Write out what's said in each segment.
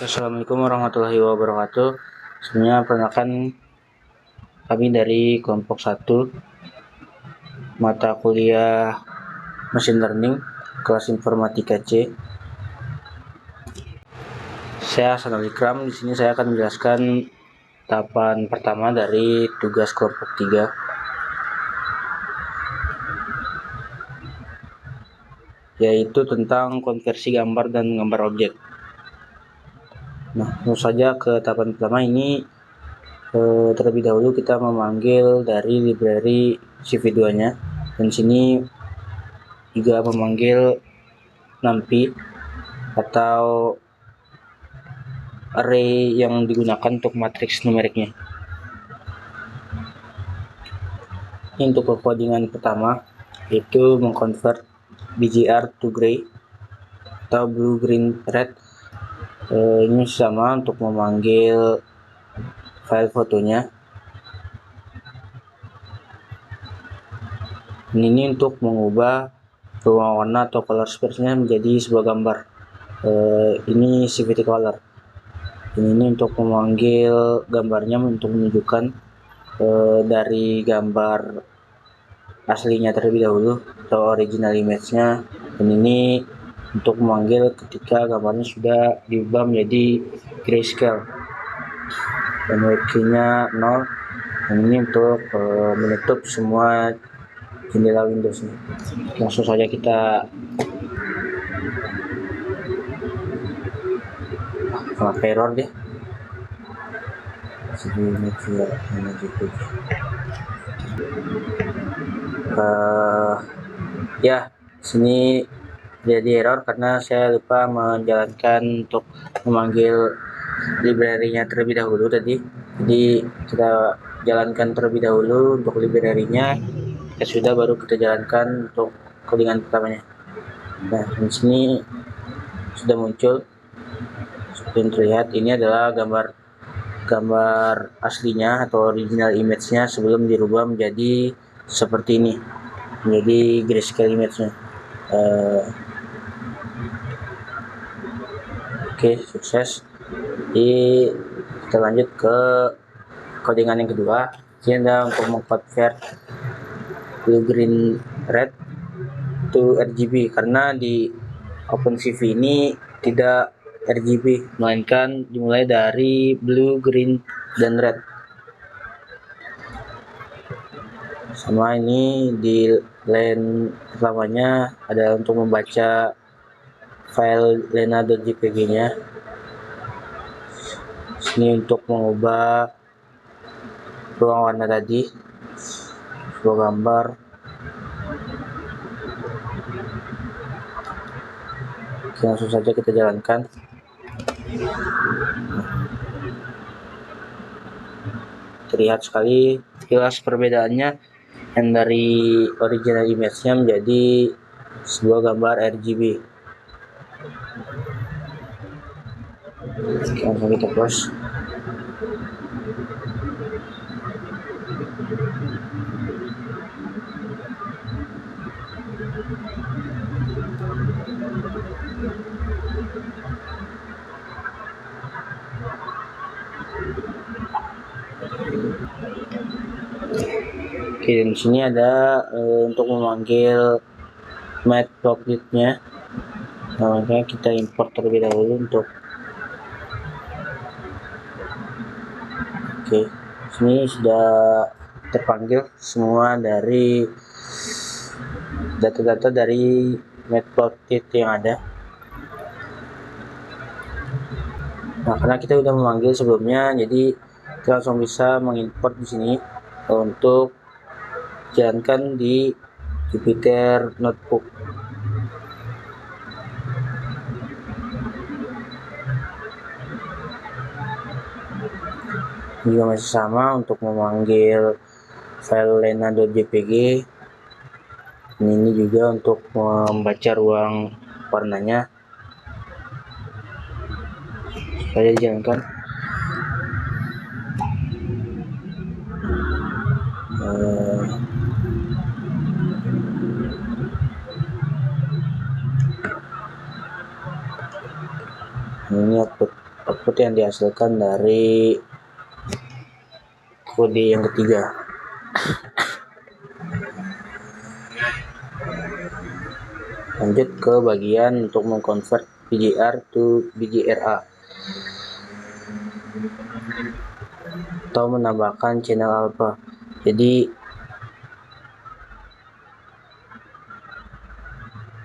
Assalamualaikum warahmatullahi wabarakatuh. Sebenarnya perkenalkan kami dari kelompok 1 mata kuliah Machine Learning kelas Informatika C. Saya Hasanul Ikram. Di sini saya akan menjelaskan tahapan pertama dari tugas kelompok 3, yaitu tentang konversi gambar dan gambar objek. Nah, langsung saja ke tahapan pertama ini. Terlebih dahulu kita memanggil dari library CV2-nya, dan sini juga memanggil NumPy atau array yang digunakan untuk matriks numeriknya. Ini untuk codingan pertama, yaitu mengconvert BGR to gray atau blue green red. Ini sama untuk memanggil file fotonya. Ini untuk mengubah ruang warna atau color space-nya menjadi sebuah gambar. Ini CVT color. Ini untuk memanggil gambarnya untuk menunjukkan dari gambar aslinya terlebih dahulu atau original image-nya, dan ini untuk memanggil ketika gambarnya sudah diubah menjadi grayscale dan key-nya 0, dan ini untuk menutup semua jendela Windows. Langsung saja kita kenapa error deh. Ya, sini jadi error karena saya lupa menjalankan untuk memanggil library-nya terlebih dahulu tadi. Jadi kita jalankan terlebih dahulu untuk library-nya, ya sudah baru kita jalankan untuk codingan pertamanya. Nah, di sini sudah muncul seperti yang terlihat. Ini adalah gambar aslinya atau original image-nya sebelum dirubah menjadi seperti ini, menjadi grayscale image-nya. Oke, sukses. Jadi kita lanjut ke codingan yang kedua. Ini adalah untuk mengconvert blue green red to RGB, karena di OpenCV ini tidak RGB, melainkan dimulai dari blue, green, dan red. Sama ini di line pertamanya ada untuk membaca file lena.jpg-nya. Ini untuk mengubah ruang warna tadi, sebuah gambar. Langsung saja kita jalankan. Terlihat sekali jelas perbedaannya yang dari original image-nya menjadi sebuah gambar RGB. Langsung kita close. Oke, dan di sini ada untuk memanggil matplotlib-nya. Nah, makanya kita import terlebih dahulu untuk. Oke, sini sudah terpanggil semua dari data-data dari matplotlib yang ada. Nah, karena kita sudah memanggil sebelumnya, jadi kita langsung bisa mengimport di sini untuk jalankan di Jupyter Notebook. Juga masih sama untuk memanggil file lena.jpg. Ini juga untuk membaca ruang warnanya. Saya jalankan. Ini output. output yang dihasilkan dari kode yang ketiga. Lanjut ke bagian untuk mengkonvert BGR to BGRA atau menambahkan channel alpha. Jadi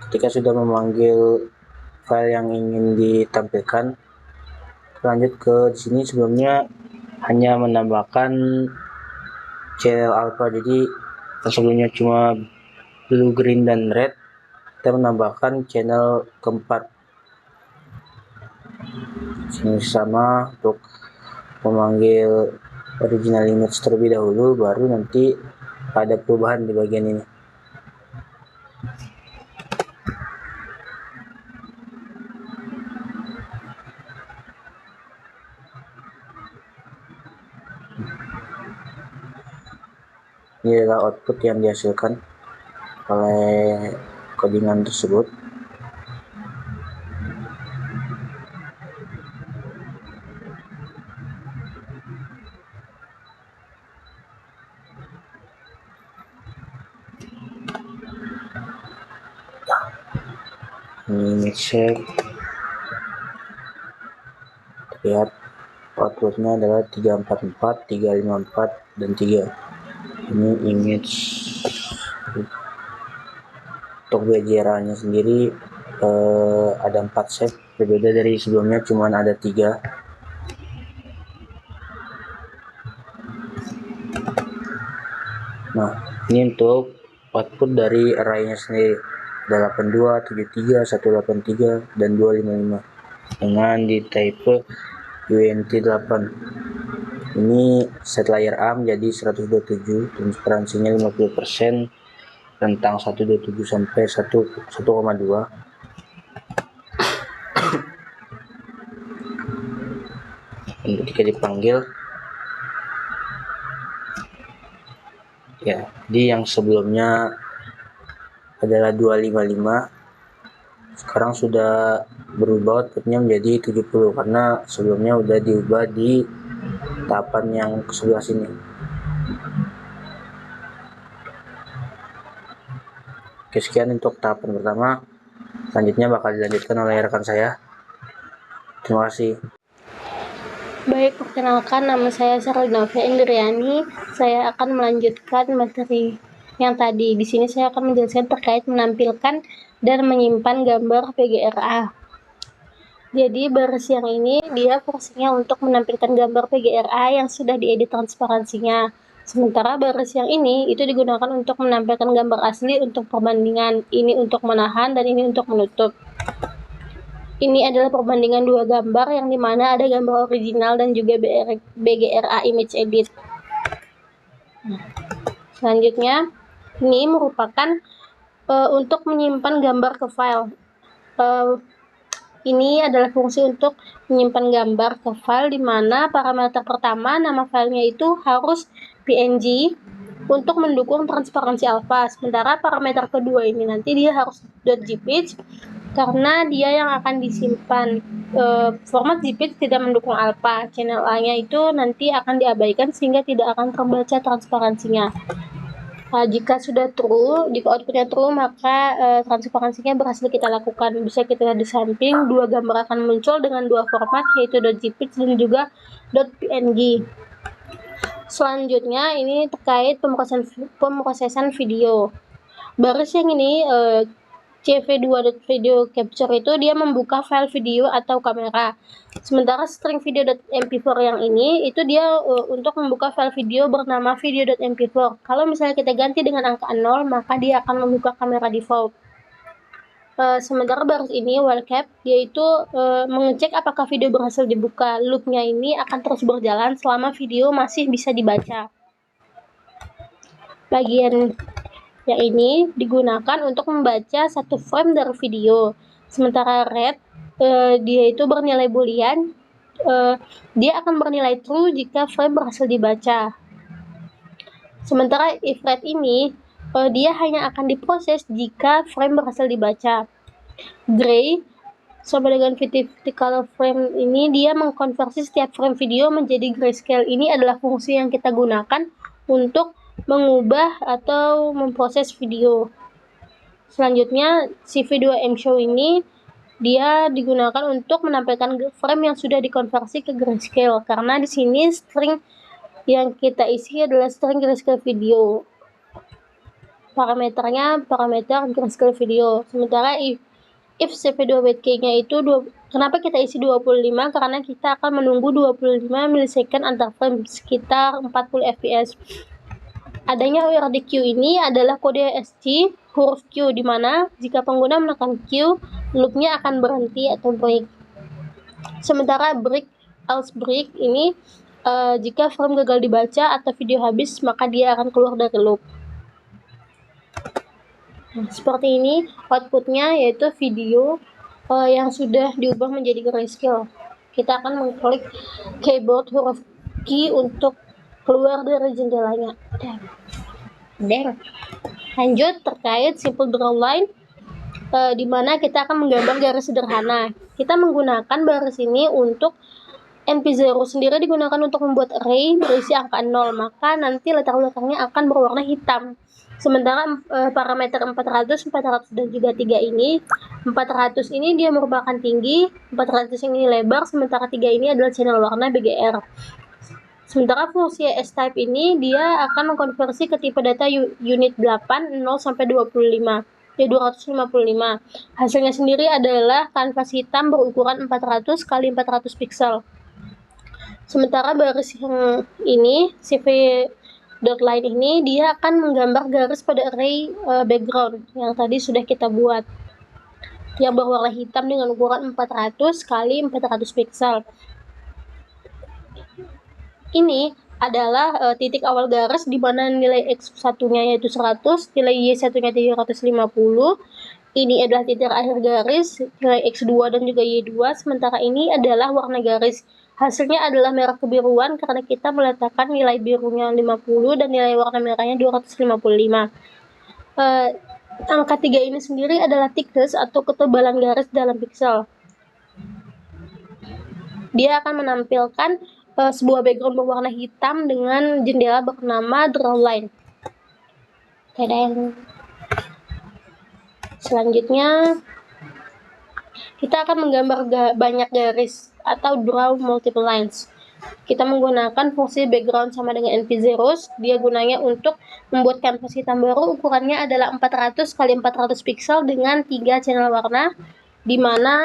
ketika sudah memanggil file yang ingin ditampilkan, lanjut ke sini. Sebelumnya hanya menambahkan channel alpha, jadi sebelumnya cuma blue, green, dan red, kita menambahkan channel keempat. Sini sama untuk memanggil original image terlebih dahulu, baru nanti ada perubahan di bagian ini. Ini adalah output yang dihasilkan oleh codingan tersebut. Ini image shape, lihat outputnya adalah 344, 354, dan 3. Ini image untuk BGRA nya sendiri ada 4 set, berbeda dari sebelumnya cuma ada 3. Nah, ini untuk output dari array-nya sendiri, ada 82, 73, 183, dan 255 dengan di type UNT8. Ini set layer A menjadi 127, transparansinya 50%, rentang 127 sampai 1,2. Ketika dipanggil, ya, jadi yang sebelumnya adalah 255, sekarang sudah berubah outputnya menjadi 70 karena sebelumnya udah diubah di tahapan yang ke sebelah sini. Oke, sekian untuk tahapan pertama. Selanjutnya bakal dilanjutkan oleh rekan saya. Terima kasih. Baik, perkenalkan, nama saya Sarlinova Indriani. Saya akan melanjutkan materi yang tadi. Di sini saya akan menjelaskan terkait menampilkan dan menyimpan gambar PGRA. Jadi baris yang ini dia fungsinya untuk menampilkan gambar PGRA yang sudah diedit transparansinya. Sementara baris yang ini itu digunakan untuk menampilkan gambar asli untuk perbandingan. Ini untuk menahan dan ini untuk menutup. Ini adalah perbandingan dua gambar yang dimana ada gambar original dan juga BGRA image edit. Selanjutnya, ini merupakan untuk menyimpan gambar ke file. Ini adalah fungsi untuk menyimpan gambar ke file di mana parameter pertama nama filenya itu harus PNG untuk mendukung transparansi alpha. Sementara parameter kedua ini nanti dia harus .jpeg karena dia yang akan disimpan. Format JPEG tidak mendukung alpha. Channel A-nya itu nanti akan diabaikan sehingga tidak akan terbaca transparansinya. Jika sudah true, jika outputnya true, maka transparansinya berhasil kita lakukan. Bisa kita lihat di samping, dua gambar akan muncul dengan dua format, yaitu .jpeg dan juga .png. Selanjutnya, ini terkait pemrosesan video. Baris yang ini, CV2.video capture itu dia membuka file video atau kamera. Sementara string video.mp4 yang ini itu dia untuk membuka file video bernama video.mp4. Kalau misalnya kita ganti dengan angka 0, maka dia akan membuka kamera default. Sementara baris ini while cap yaitu mengecek apakah video berhasil dibuka. Loopnya ini akan terus berjalan selama video masih bisa dibaca. Bagian yang ini digunakan untuk membaca satu frame dari video. Sementara red dia itu bernilai boolean, dia akan bernilai true jika frame berhasil dibaca. Sementara if red ini dia hanya akan diproses jika frame berhasil dibaca. Gray sama dengan vertical frame ini, dia mengkonversi setiap frame video menjadi grayscale. Ini adalah fungsi yang kita gunakan untuk mengubah atau memproses video. Selanjutnya, CV2M Show ini dia digunakan untuk menampilkan frame yang sudah dikonversi ke grayscale, karena di sini string yang kita isi adalah string grayscale video. Parameternya parameter grayscale video. Sementara if CV2WK-nya itu kenapa kita isi 25? Karena kita akan menunggu 25 milisecond antar frame, sekitar 40 fps. Adanya WRD Q ini adalah kode SC huruf Q, di mana jika pengguna menekan Q, loopnya akan berhenti atau break. Sementara break, else break ini jika frame gagal dibaca atau video habis, maka dia akan keluar dari loop. Nah, seperti ini outputnya, yaitu video yang sudah diubah menjadi grayscale. Kita akan mengklik keyboard huruf Q untuk keluar dari jendelanya. Lanjut terkait simple draw line, di mana kita akan menggambar garis sederhana. Kita menggunakan baris ini untuk NP0 sendiri digunakan untuk membuat array berisi angka 0, maka nanti letak-letaknya akan berwarna hitam. Sementara parameter 400, 400 dan juga 3 ini, 400 ini dia merupakan tinggi, 400 ini lebar, sementara 3 ini adalah channel warna BGR. Sementara fungsi S-type ini dia akan mengkonversi ke tipe data unit 8, 0 sampai 25. 255. Hasilnya sendiri adalah kanvas hitam berukuran 400 x 400 pixel. Sementara baris yang ini, CV.line ini, dia akan menggambar garis pada array background yang tadi sudah kita buat, yang berwarna hitam dengan ukuran 400 x 400 pixel. Ini adalah titik awal garis, di mana nilai X1-nya yaitu 100, nilai Y1-nya 350. Ini adalah titik akhir garis, nilai X2 dan juga Y2, sementara ini adalah warna garis. Hasilnya adalah merah kebiruan karena kita meletakkan nilai birunya 50 dan nilai warna merahnya 255. Angka 3 ini sendiri adalah thickness atau ketebalan garis dalam pixel. Dia akan menampilkan sebuah background berwarna hitam dengan jendela bernama drawline. Selanjutnya kita akan menggambar banyak garis atau draw multiple lines. Kita menggunakan fungsi background sama dengan NP-zeros. Dia gunanya untuk membuat kanvas hitam baru, ukurannya adalah 400 x 400 pixel dengan 3 channel warna, di mana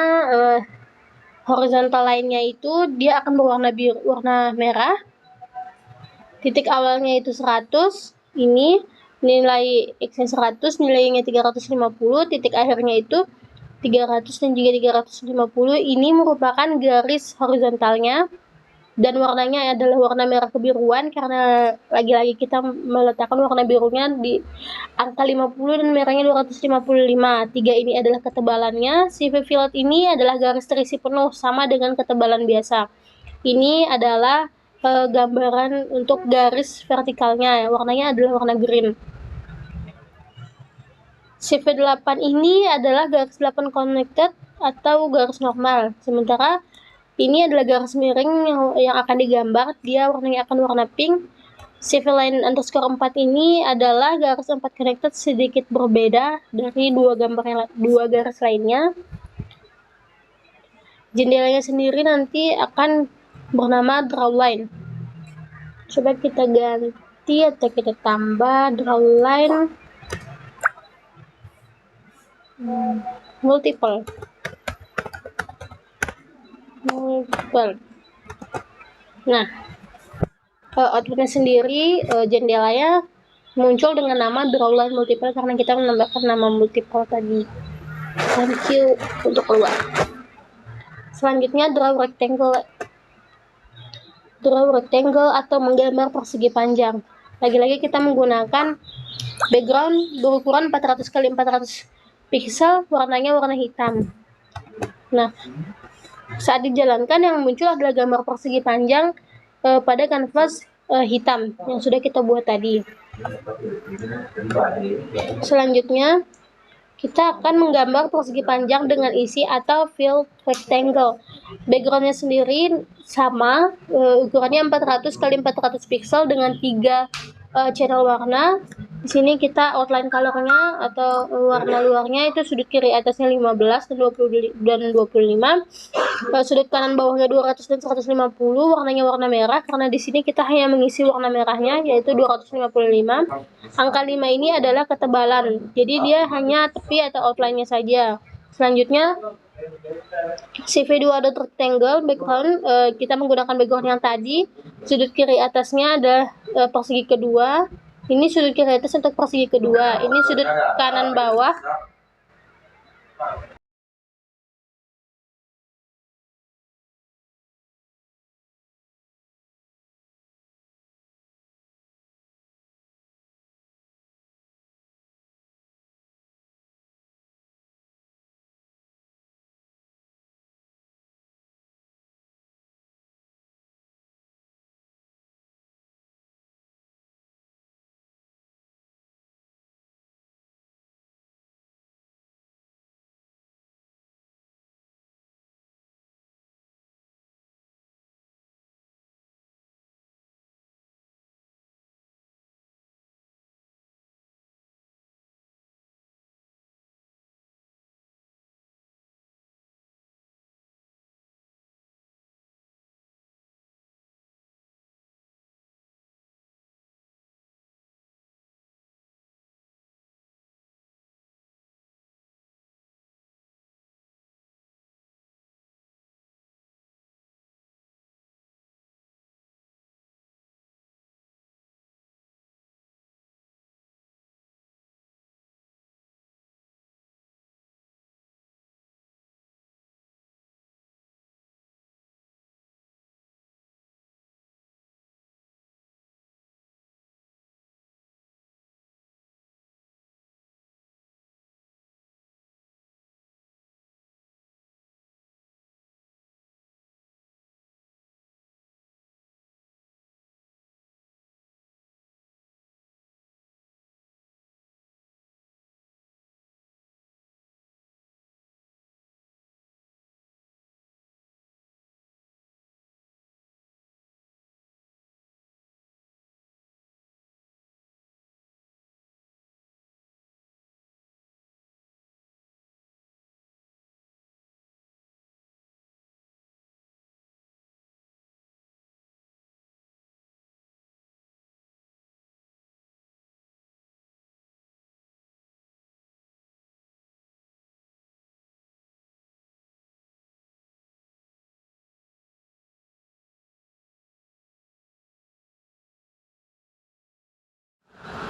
horizontal line-nya itu dia akan berwarna biru, warna merah. Titik awalnya itu 100, ini nilai X-nya 100, nilainya 350, titik akhirnya itu 300 dan juga 350. Ini merupakan garis horizontalnya, dan warnanya adalah warna merah kebiruan karena lagi-lagi kita meletakkan warna birunya di angka 50 dan merahnya 255. 3 ini adalah ketebalannya. CV fillet ini adalah garis terisi penuh sama dengan ketebalan biasa. Ini adalah gambaran untuk garis vertikalnya, warnanya adalah warna green. CV8 ini adalah garis 8 connected atau garis normal, sementara ini adalah garis miring yang akan digambar, dia warnanya akan warna pink. CV-line underscore 4 ini adalah garis 4 connected sedikit berbeda dari dua garis lainnya. Jendelanya sendiri nanti akan bernama drawline. Coba kita ganti atau kita tambah drawline multiple. Nah, outputnya sendiri jendelanya muncul dengan nama drawline multiple karena kita menambahkan nama multiple tadi. Thank you untuk keluar. Selanjutnya draw rectangle atau menggambar persegi panjang. Lagi-lagi kita menggunakan background berukuran 400 x 400 pixel, warnanya warna hitam. Nah, saat dijalankan yang muncul adalah gambar persegi panjang pada kanvas hitam yang sudah kita buat tadi. Selanjutnya Kita akan menggambar persegi panjang dengan isi atau filled rectangle. Backgroundnya sendiri sama, ukurannya 400 x 400 pixel dengan 3 channel warna. Di sini kita outline colornya atau warna luarnya itu sudut kiri atasnya 15 dan 25. Sudut kanan bawahnya 200 dan 150, warnanya warna merah karena di sini kita hanya mengisi warna merahnya yaitu 255. Angka 5 ini adalah ketebalan. Jadi dia hanya tepi atau outline-nya saja. Selanjutnya CV2 dot rectangle background, kita menggunakan background yang tadi. Sudut kiri atasnya adalah persegi kedua. Ini sudut kiri atas untuk persegi kedua. Ini sudut kanan bawah.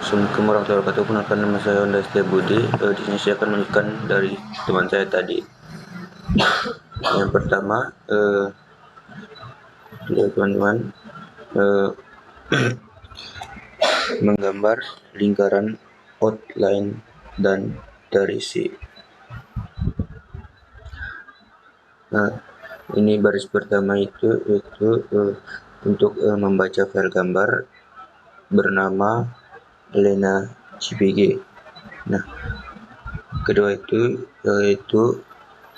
Assalamualaikum warahmatullahi wabarakatuh. Kenalkan, nama saya Onda Setia Budi. Di sini saya akan menunjukkan dari teman saya tadi. Yang pertama, ya teman-teman, menggambar lingkaran outline dan terisi. Nah, ini baris pertama itu untuk membaca file gambar bernama Elena CPG. Nah, kedua itu yaitu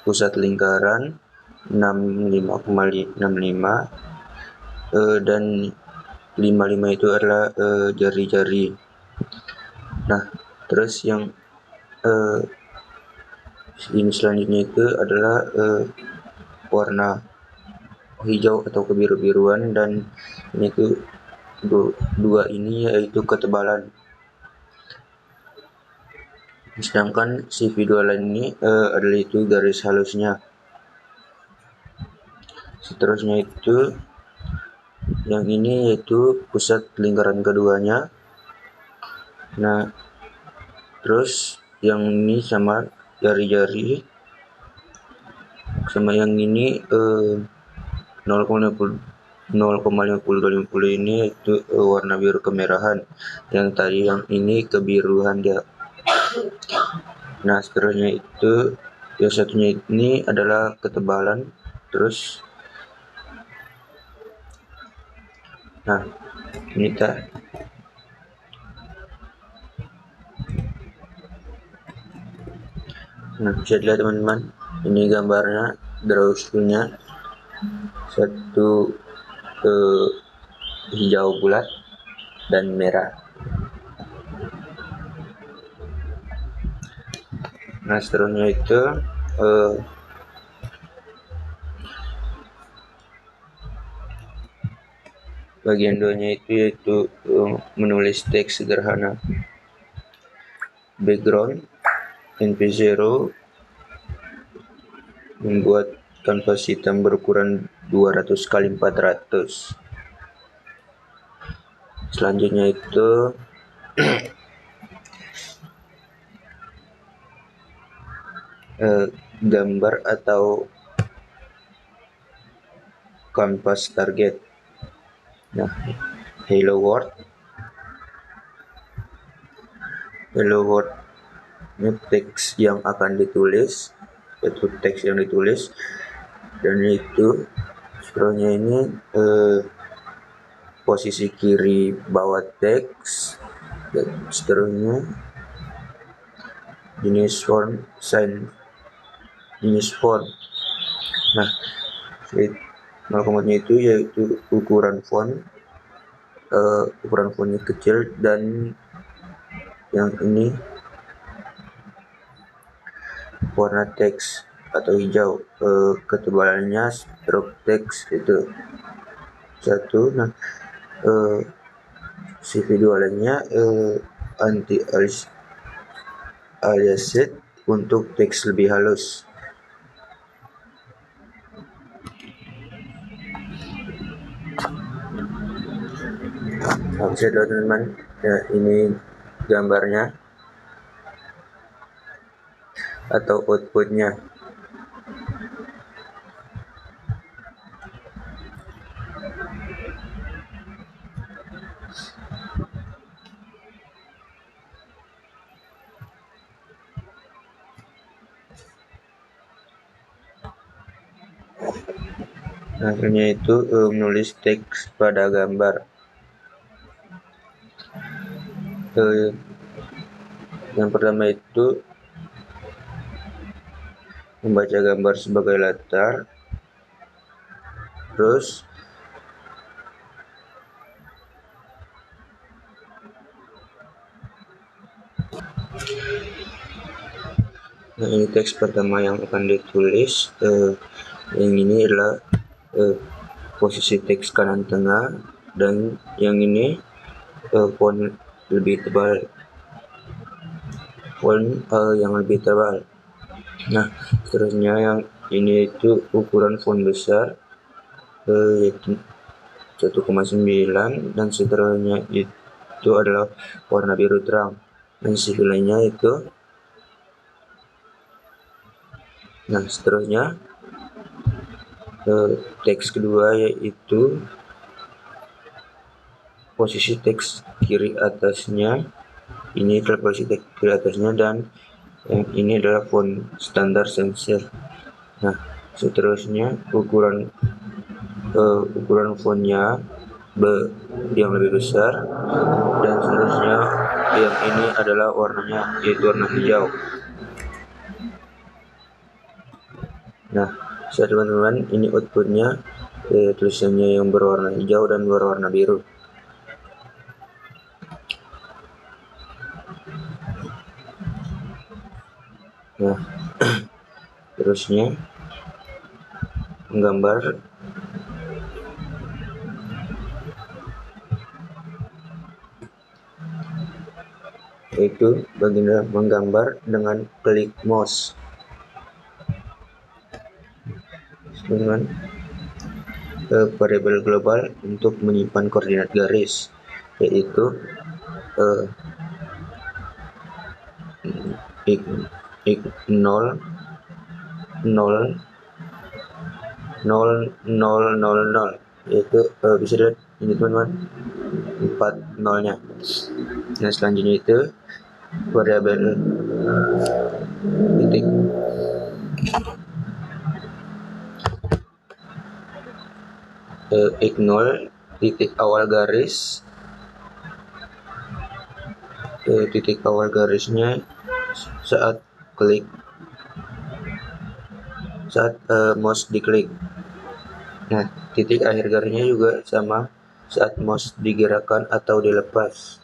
pusat lingkaran 65,65 dan 55 itu adalah jari-jari. Nah, terus yang ini selanjutnya itu adalah warna hijau atau kebiru-biruan, dan ini tuh dua ini yaitu ketebalan. Sedangkan CV2 lain ini adalah itu garis halusnya. Seterusnya itu yang ini yaitu pusat lingkaran keduanya. Nah, terus yang ini sama jari-jari, sama yang ini 0,50 ini itu warna biru kemerahan. Yang tadi yang ini kebiruan dia. Nah, seterusnya itu yang satunya ini adalah ketebalan. Terus nah, ini Nah, bisa dilihat teman-teman, ini gambarnya draw toolnya, satu hijau bulat dan merah. Nah, seterusnya itu bagian 2-nya itu yaitu menulis teks sederhana. Background NP0 membuat kanvas hitam berukuran 200 kali 400. Selanjutnya itu gambar atau kanvas target. Nah, hello world ini teks yang akan ditulis, yaitu teks yang ditulis, dan itu seterusnya ini posisi kiri bawah teks, dan seterusnya jenis font, jenis font. Nah, malkomatnya itu yaitu ukuran fontnya kecil, dan yang ini warna teks atau hijau, ketebalannya stroke teks itu 1. Nah, si video lainnya anti aliased untuk teks lebih halus. Nah, bisa dilihat teman-teman, ya, ini gambarnya atau outputnya. Akhirnya itu menulis teks pada gambar. Yang pertama itu membaca gambar sebagai latar, terus nah, ini teks pertama yang akan ditulis. Yang ini adalah posisi teks kanan tengah, dan yang ini font lebih tebal, yang lebih tebal. Nah, seterusnya yang ini itu ukuran font besar, yaitu 1,9, dan seterusnya itu adalah warna biru terang, dan sebelahnya itu. Nah, seterusnya teks kedua yaitu posisi teks kiri atasnya. Ini adalah posisi teks kiri atasnya, dan yang ini adalah font standar Sans-Serif. Nah, seterusnya ukuran fontnya yang lebih besar, dan seterusnya yang ini adalah warnanya yaitu warna hijau. Nah, teman-teman, ini outputnya, tulisannya yang berwarna hijau dan berwarna biru. Nah, terusnya menggambar yaitu bagian menggambar dengan klik mouse. Dengan variabel global untuk menyimpan koordinat garis, yaitu x0 0 0 yaitu bisa dilihat ini teman-teman, 4 nolnya. Nah, selanjutnya itu variabel titik x0 titik awal garis, titik awal garisnya saat klik saat mouse diklik. Nah, titik akhir garisnya juga sama saat mouse digerakkan atau dilepas.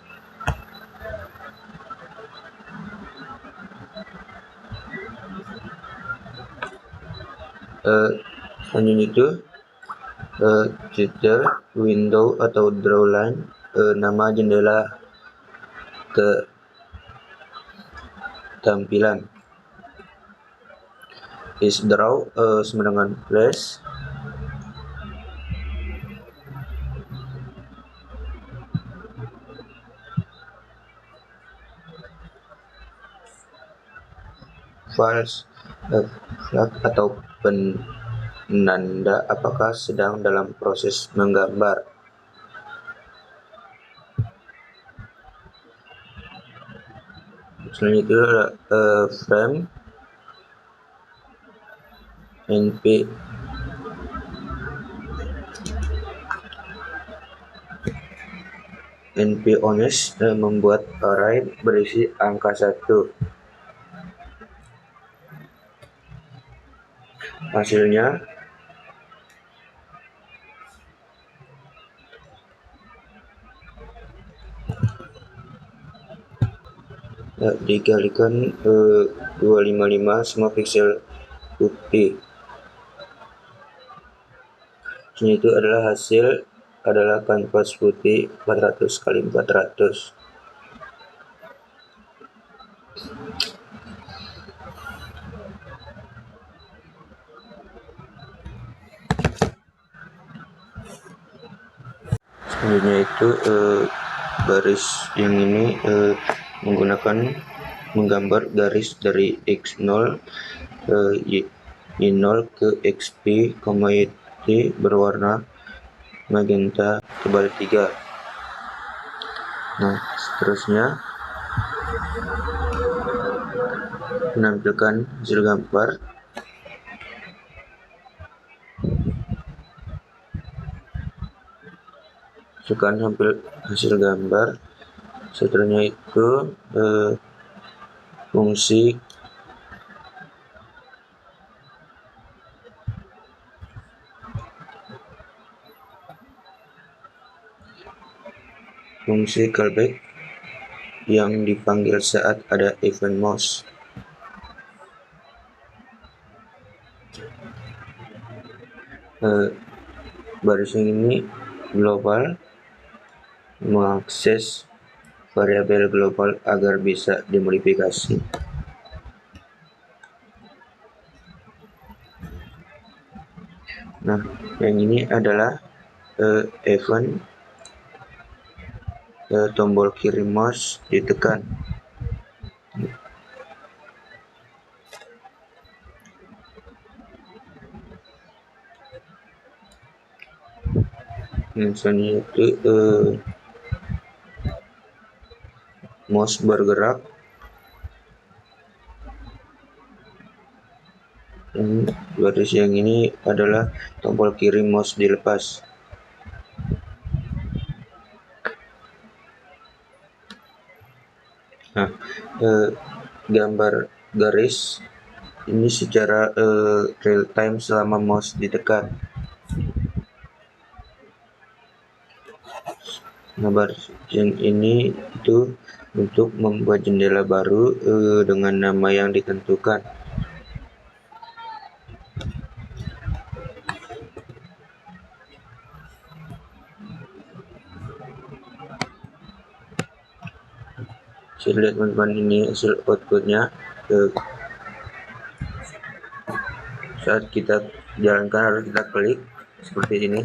Selanjutnya itu title, window atau draw line, nama jendela ke tampilan. Is draw sama dengan flash. False flag atau penanda apakah sedang dalam proses menggambar. Selanjutnya itu adalah frame, NP honest membuat array berisi angka 1. Hasilnya dikalikan 255 semua pixel putih. Ini itu adalah hasil adalah kanvas putih 400 kali 400. Selanjutnya itu garis yang ini menggunakan menggambar garis dari x0 y0 ke xp, y berwarna magenta tebal 3. Nah, seterusnya menampilkan hasil gambar. Masukkan hasil gambar. Seterusnya itu fungsi callback yang dipanggil saat ada event mouse. Baris ini global mengakses variabel global agar bisa dimodifikasi. Nah, yang ini adalah event tombol kiri mouse ditekan. Misalnya itu mouse bergerak. Baris yang ini adalah tombol kiri mouse dilepas. Nah, gambar garis ini secara real time selama mouse ditekan. Nah, baris yang ini itu untuk membuat jendela baru dengan nama yang ditentukan. Saya lihat teman-teman, ini hasil outputnya. Saat kita jalankan harus kita klik seperti ini.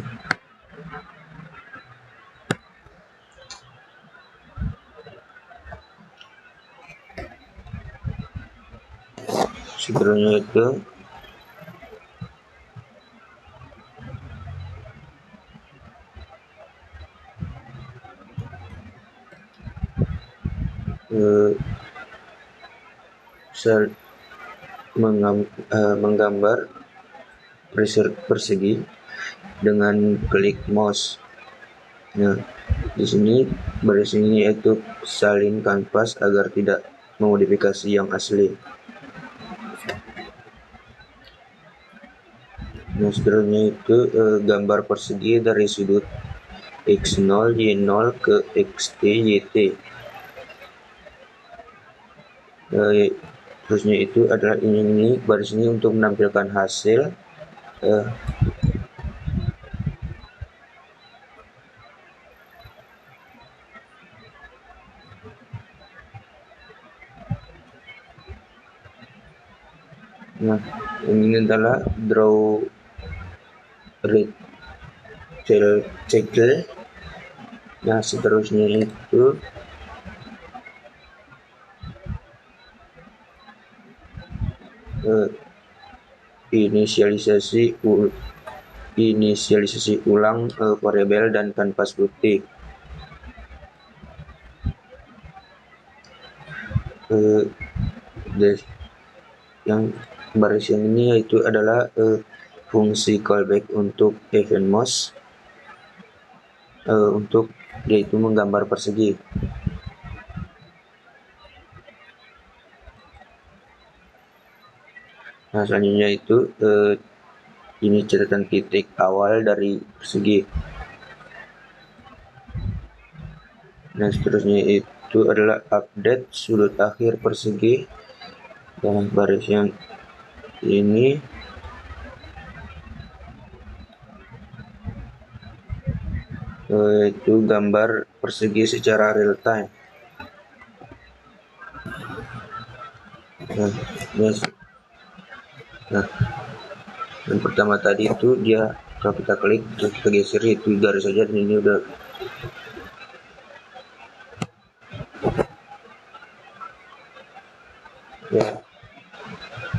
Sebelumnya itu menggambar persegi dengan klik mouse. Nah, di sini baris ini yaitu salin kanvas agar tidak memodifikasi yang asli. Nah, seterusnya itu gambar persegi dari sudut x0, y0 ke xt, yt. Terusnya itu adalah ini baris ini untuk menampilkan hasil. Nah, ini adalah draw rectangle. Nah, seterusnya itu inisialisasi ulang variabel dan kanvas putih. Yang baris yang ini yaitu adalah fungsi callback untuk event mouse untuk yaitu menggambar persegi. Nah, selanjutnya itu ini catatan titik awal dari persegi. Nah, seterusnya itu adalah update sudut akhir persegi. Dan baris yang ini itu gambar persegi secara real time. Nah, yang pertama tadi itu dia kalau kita klik terus kita geser itu garis saja, dan ini udah ya.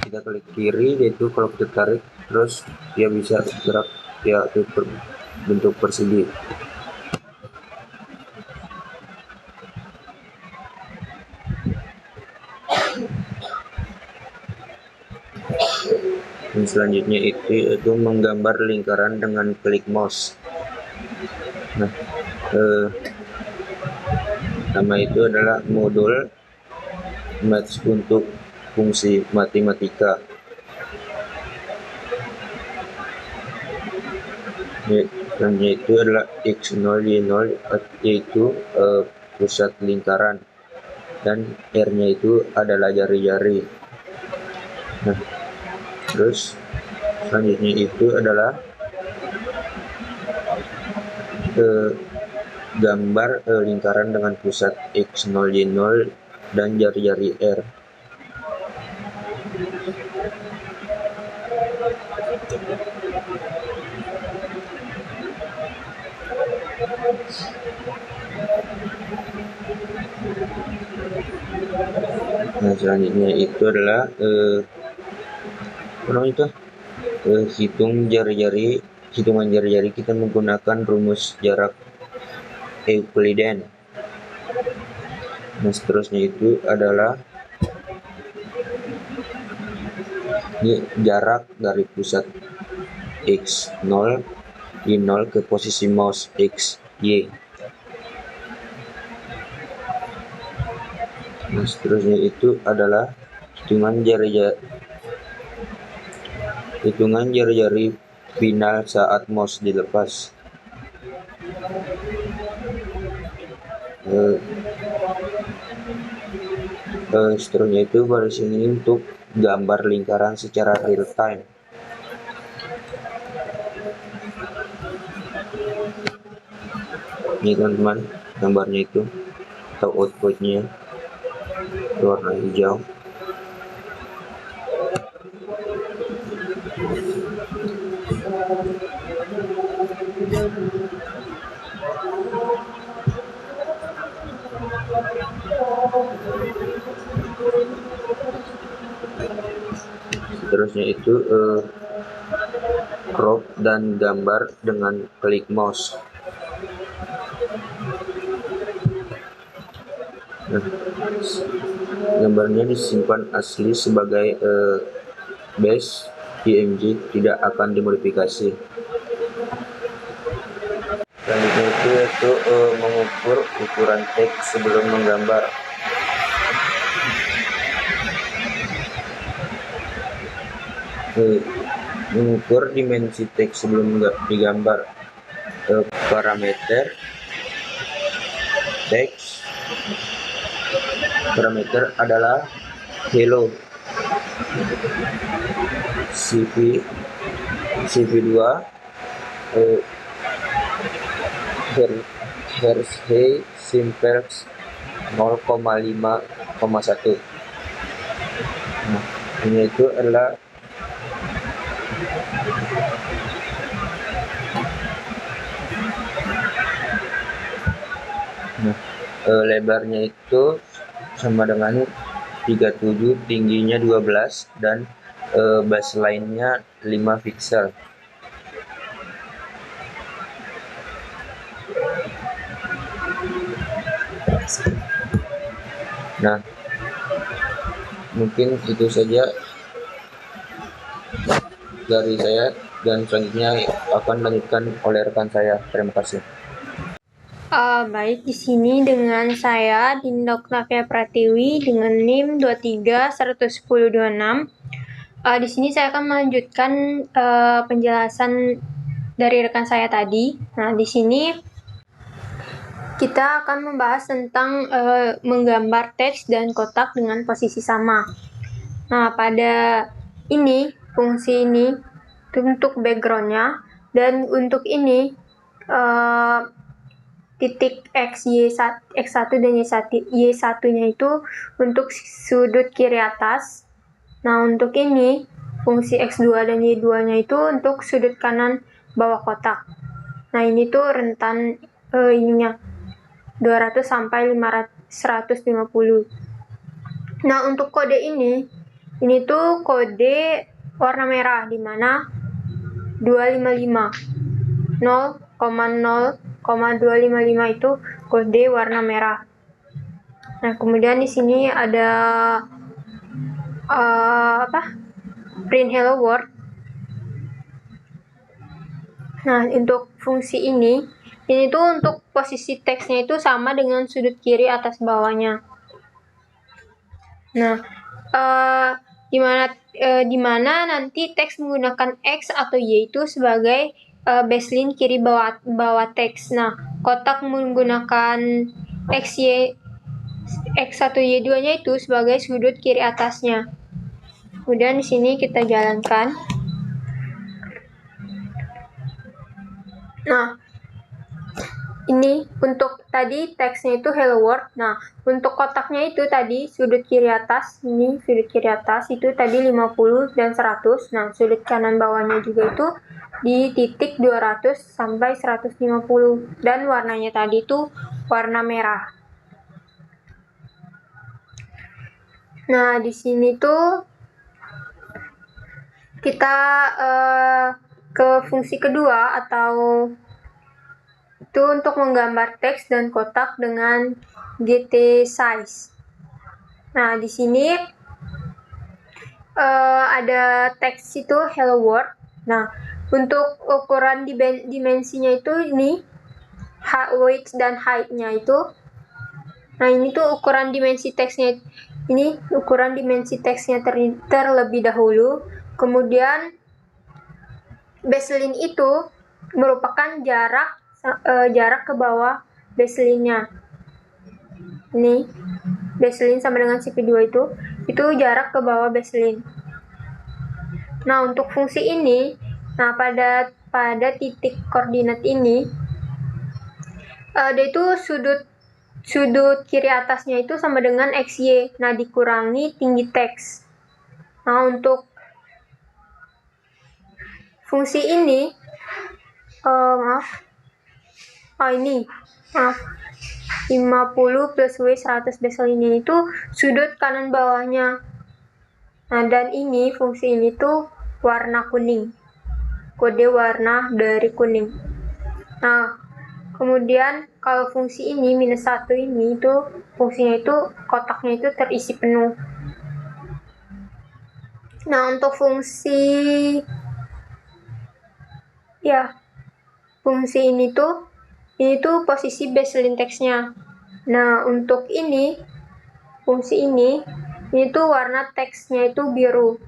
Kita klik kiri, yaitu kalau kita tarik terus dia bisa gerak ya, itu bentuk persegi. Dan selanjutnya itu menggambar lingkaran dengan klik mouse. Nah, nama itu adalah modul math untuk fungsi matematika. Selanjutnya itu adalah x0, y0 yaitu pusat lingkaran, dan r-nya itu adalah jari-jari. Nah, terus selanjutnya itu adalah gambar lingkaran dengan pusat x0, y0 dan jari-jari r. Nah, selanjutnya itu adalah hitungan jari-jari kita menggunakan rumus jarak Euclidean. Nah, seterusnya itu adalah ini jarak dari pusat x0, y0 ke posisi mouse x, y. Nah, seterusnya itu adalah hitungan jari-jari final saat mouse dilepas. Seterusnya itu baris ini untuk gambar lingkaran secara real time. Ini teman-teman gambarnya itu atau outputnya warna hijau. Seterusnya itu crop dan gambar dengan klik mouse. Nah, gambarnya disimpan asli sebagai base PNG, tidak akan dimodifikasi. Selanjutnya itu mengukur ukuran teks sebelum menggambar. mengukur dimensi teks sebelum digambar. Parameter teks parameter adalah hello, cv2, versi simplex 0,5,1. Nah, ini itu adalah lebarnya itu sama dengan 37, tingginya 12, dan baseline-nya 5 pixel. Nah, mungkin itu saja dari saya, dan selanjutnya akan dilanjutkan oleh rekan saya. Terima kasih. Baik, di sini dengan saya Dinda Octavia Pratiwi dengan NIM 23-11026. Di sini saya akan melanjutkan penjelasan dari rekan saya tadi. Nah, di sini kita akan membahas tentang menggambar teks dan kotak dengan posisi sama. Nah, pada ini fungsi ini untuk backgroundnya, dan untuk ini titik X, X1 dan Y1-nya itu untuk sudut kiri atas. Nah, untuk ini fungsi X2 dan Y2-nya itu untuk sudut kanan bawah kotak. Nah, ini tuh rentan ininya 200 sampai 150. Nah, untuk kode ini tuh kode warna merah, di mana 255 0,255 itu kode warna merah. Nah, kemudian di sini ada print hello world. Nah, untuk fungsi ini tuh untuk posisi teksnya itu sama dengan sudut kiri atas bawahnya. Nah, dimana nanti teks menggunakan X atau Y itu sebagai baseline kiri bawah teks. Nah, kotak menggunakan X1 Y2-nya itu sebagai sudut kiri atasnya. Kemudian di sini kita jalankan. Nah, ini untuk tadi teksnya itu hello world. Nah, untuk kotaknya itu tadi sudut kiri atas, ini sudut kiri atas itu tadi 50 dan 100. Nah, sudut kanan bawahnya juga itu di titik 200 sampai 150, dan warnanya tadi itu warna merah. Nah, di sini tuh kita ke fungsi kedua, atau itu untuk menggambar teks dan kotak dengan GT size. Nah, di sini ada teks itu hello world. Nah, untuk ukuran dimensinya itu ini width dan height-nya itu. Nah, ini tuh ukuran dimensi teksnya. Ini ukuran dimensi teksnya terlebih dahulu. Kemudian baseline itu merupakan jarak ke bawah baseline-nya. Ini baseline sama dengan CP2 itu jarak ke bawah baseline. Nah, untuk fungsi ini, nah pada titik koordinat ini, dia itu sudut kiri atasnya itu sama dengan XY. Nah, dikurangi tinggi teks. Nah, untuk fungsi ini, ini 50 plus W 100 baseline itu sudut kanan bawahnya. Nah, dan ini fungsi ini tuh warna kuning, kode warna dari kuning. Nah, kemudian kalau fungsi ini -1 ini itu fungsinya itu kotaknya itu terisi penuh. Nah, untuk fungsi ini tuh posisi baseline teksnya. Nah, untuk ini fungsi ini tuh warna teksnya itu biru.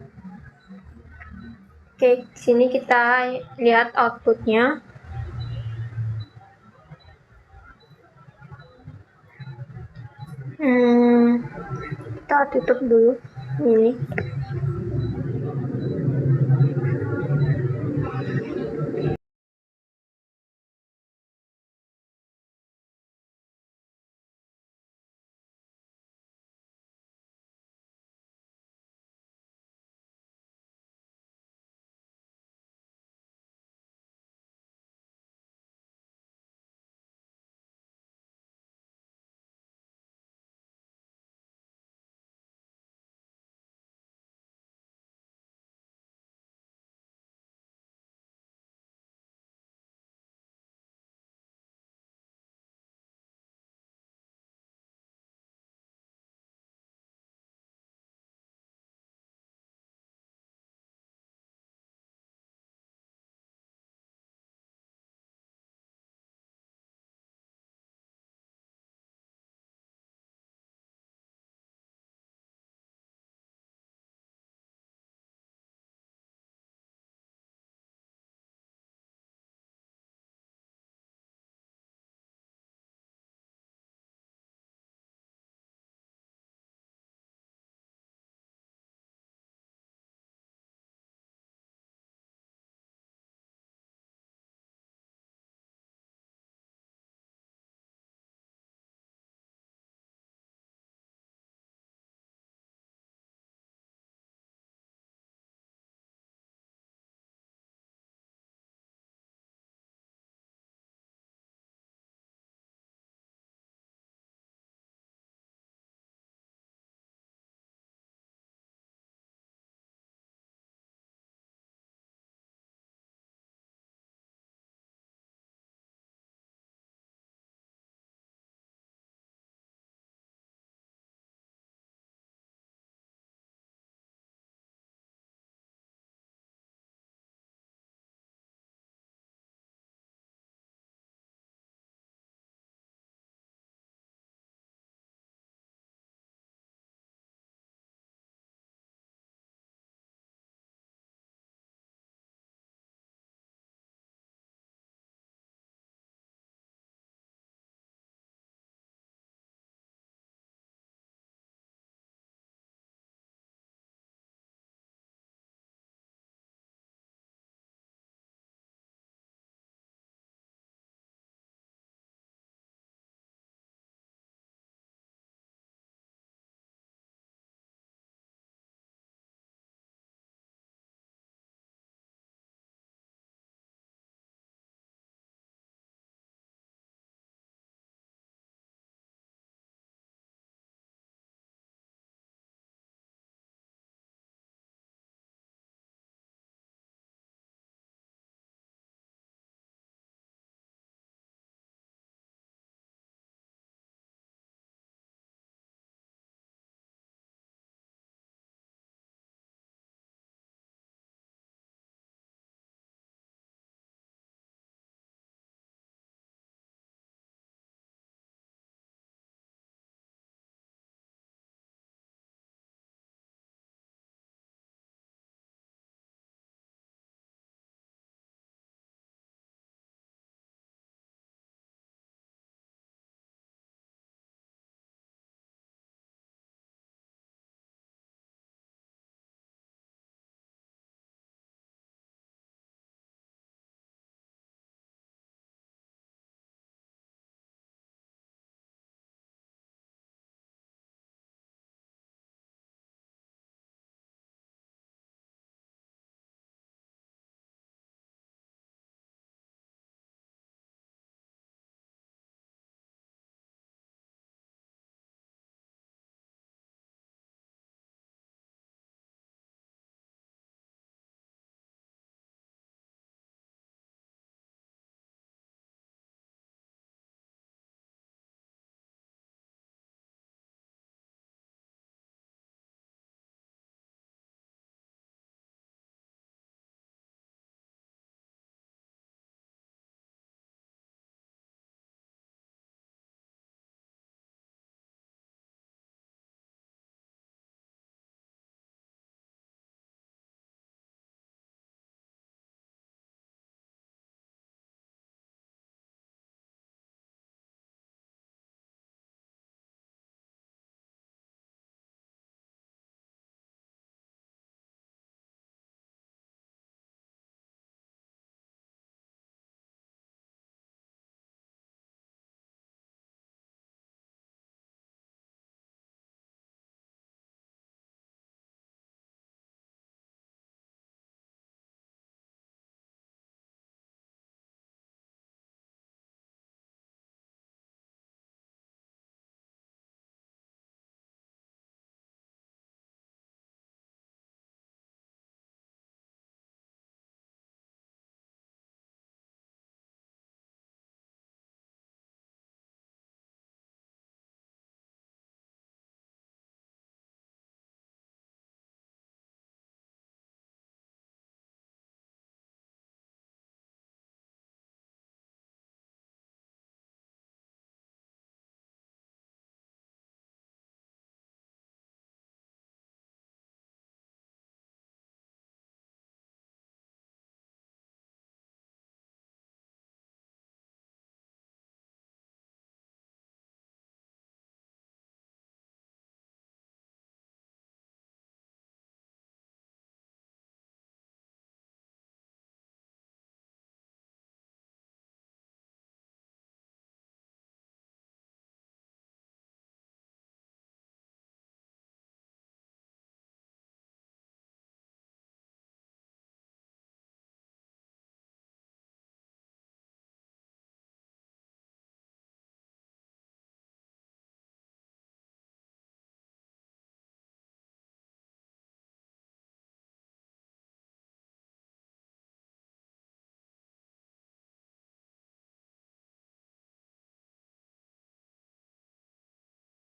Oke, sini kita lihat outputnya. Kita tutup dulu ini.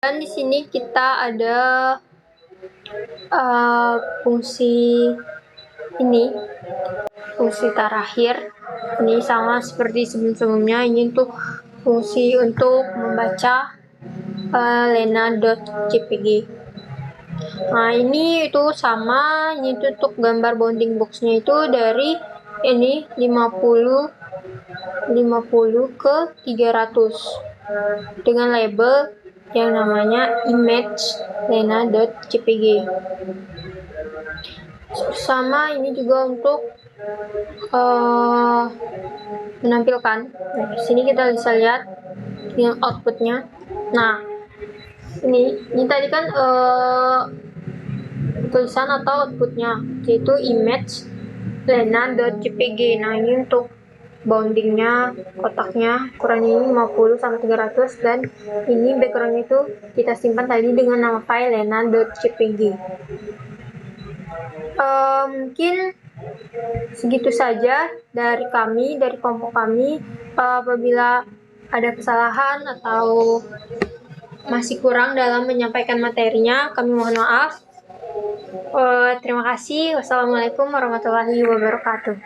Dan di sini kita ada fungsi ini, fungsi terakhir. Ini sama seperti sebelum-sebelumnya, ini untuk fungsi untuk membaca lena.jpg. Nah, ini itu sama, ini tuh untuk gambar bounding boxnya itu dari ini 50 ke 300 dengan label yang namanya image lena.jpg. Sama ini juga untuk menampilkan. Nah, di sini kita bisa lihat dengan outputnya. Nah, ini tadi kan tulisan atau outputnya, yaitu image lena.jpg. Nah, ini untuk boundingnya, kotaknya ukurannya ini 50 sama 300, dan ini backgroundnya itu kita simpan tadi dengan nama file lena.jpg. Mungkin segitu saja dari kami, dari kelompok kami. Apabila ada kesalahan atau masih kurang dalam menyampaikan materinya, kami mohon maaf. Terima kasih. Wassalamualaikum warahmatullahi wabarakatuh.